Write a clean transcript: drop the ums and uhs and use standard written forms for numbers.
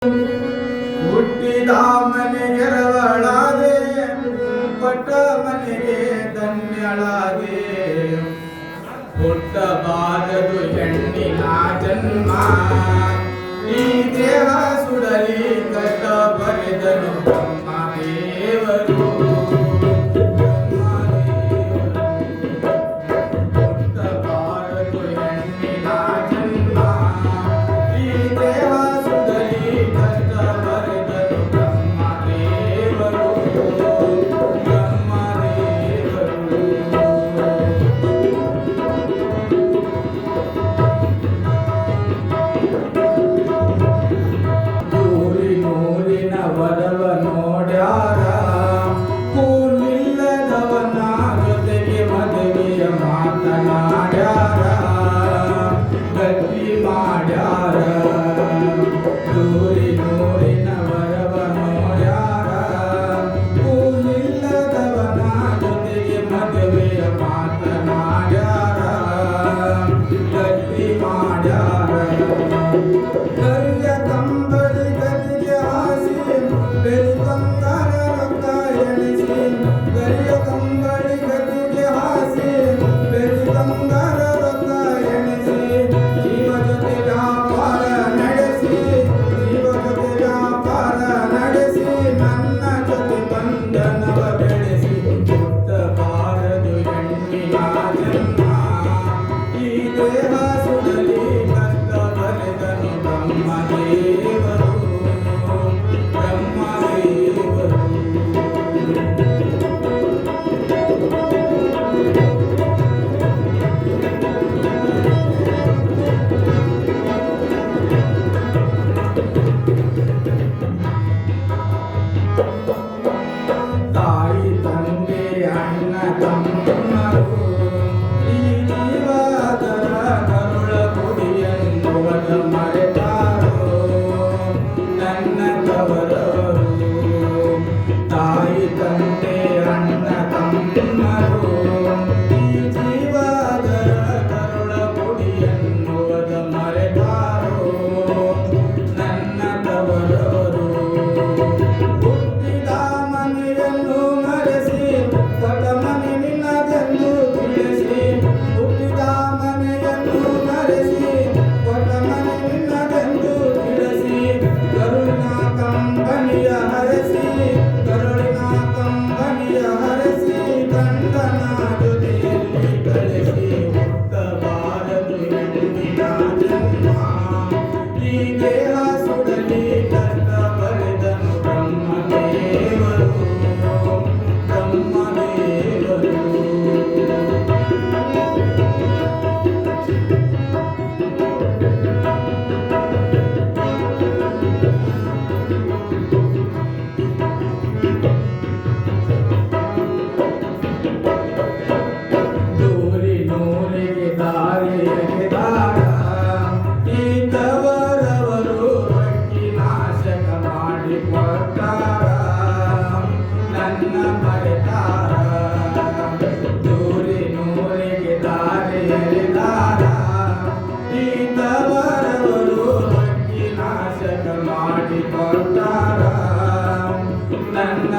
ಹುಟ್ಟಿದ ಮನೆಗೆ ರವಳಾದೆ, ಪಟ್ಟ ಮನೆಗೆ ಧನ್ಯಳಾದೆ. ಹುಟ್ಟಬಾರದು ಹೆಣ್ಣಿನ ಜನ್ಮ, ಈ ದೇಹ ಸುಡಲಿ ಕಷ್ಟ ಬರೆದನು ಬ್ರಹ್ಮ ದೇವರು. ಹುಟ್ಟಬಾರದು ಹೆಣ್ಣಿನ ಜನ್ಮ, ಈ ದೇಹ ಸುಡಲಿ ಕಷ್ಟ ಬರೆದನು ಬ್ರಹ್ಮ ದೇವರು. ಬ್ರಹ್ಮ ದೇವರು ನೂರಿನ ವರವ ನೋಡ್ಯಾರ, ಕೂಲಿಲ್ಲದವನ ಜೊತೆಗೆ ಮದುವೆಯ ಮಾತನಾಡ್ಯಾರ, ಗಟ್ಟಿ ಮಾಡ್ಯಾರ. ನೂರಿನ ವರವ ನೋಡ್ಯಾರ, ಕೂಲಿಲ್ಲದವನ ಜೊತೆಗೆ ಮದುವೆಯ ಮಾತನಾಡ್ಯಾರ, ಗಟ್ಟಿ ಮಾಡ್ಯಾರ. ಕರಿಯ ಕಂಬಳಿ ಗದಿಗೆ ಹಾಸಿ, ಬೆಳಿ ಬಂಗಾರ ರೊಕ್ಕ ಎಣಿಸಿ. ಕರಿಯ ಕಂಬಳಿ ಗದಿಗೆ ಹಾಸಿ, ಬೆಳಿ ಬಂಗಾರ ರೊಕ್ಕ ಎಣಿಸಿ. ಜೀವ ಜೊತೆ ವ್ಯಾಪಾರ ನಡೆಸಿ, ಜೀವ ಜೊತೆ ವ್ಯಾಪಾರ ನಡೆಸಿ, ನನ್ನ ಜೊತೆ ಬಂಧನವ ಬೆಳೆಸಿ. ಹುಟ್ಟಬಾರದು ಹೆಣ್ಣಿನ ಜನ್ಮ, ಈ ದೇಹ ಸುಡಲಿ ಕಷ್ಟ ಬರೆದನು ಬ್ರಹ್ಮ ದೇವರು. ಬ್ರಹ್ಮ ದೇವರು ತಾಯಿ ತಂದೆ ಅಣ್ಣ ತಮ್ಮರು, ಈ ಜೀವದರ ಕರುಳ ಕುಡಿಯನ್ನುವದ ಮರೆತಾರೋ ನನ್ನ ತವರವರು. ತಾಯಿ ತಂದೆ ಅಣ್ಣ ತಮ್ಮರು, ಈ ಜೀವದರ ಕರುಳ ಕುಡಿಯನ್ನುವದ ಮರೆತಾರೋ ನನ್ನ ತವರವರು. ಹುಟ್ಟಿದ ಮನೆಯನ್ನು ಮರೆಸಿ, ಕೊಟ್ಟ ಮನೆ ನಿನ್ನದೆಂದು ತಿಳಿಸಿ. ಹುಟ್ಟಿದ ಮನೆಯನ್ನು ಮರೆಸಿ, ಕೊಟ್ಟ ಮನೆ ನಿನ್ನದೆಂದು ತಿಳಿಸಿ. ಕರುಳಿನ ಕಂಬನಿಯ ಹರಸಿ, ಕರುಳಿನ ಕಂಬನಿಯ ಹರಸಿ, ಗಂಡನ ಜೊತೆಯಲ್ಲಿ ಕಳಿಸಿ. ಹುಟ್ಟಬಾರದು ಹೆಣ್ಣಿನ ಜನ್ಮ, ಈ ದೇಹ ಸುಡಲಿ ಕಷ್ಟ ಬರೆದನು ಬ್ರಹ್ಮ ದೇವರು. ಬ್ರಹ್ಮ ದೇವರು ನೂರಿಗೆ ದಾರಿಯಗೆ ದಾರ, ಈ ತವರವರು ರೊಕ್ಕಿ ನಾಶಕ ಮಾಡಿ ಕೊಟ್ಟಾರ, ನನ್ನ ಮರೆತಾರ. ನೂರಿಗೆ ದಾರಿಯಗೆ ದಾರ, ಈ ತವರವರು ರೊಕ್ಕಿ ನಾಶಕ ಮಾಡಿ ಕೊಟ್ಟಾರ, ನನ್ನ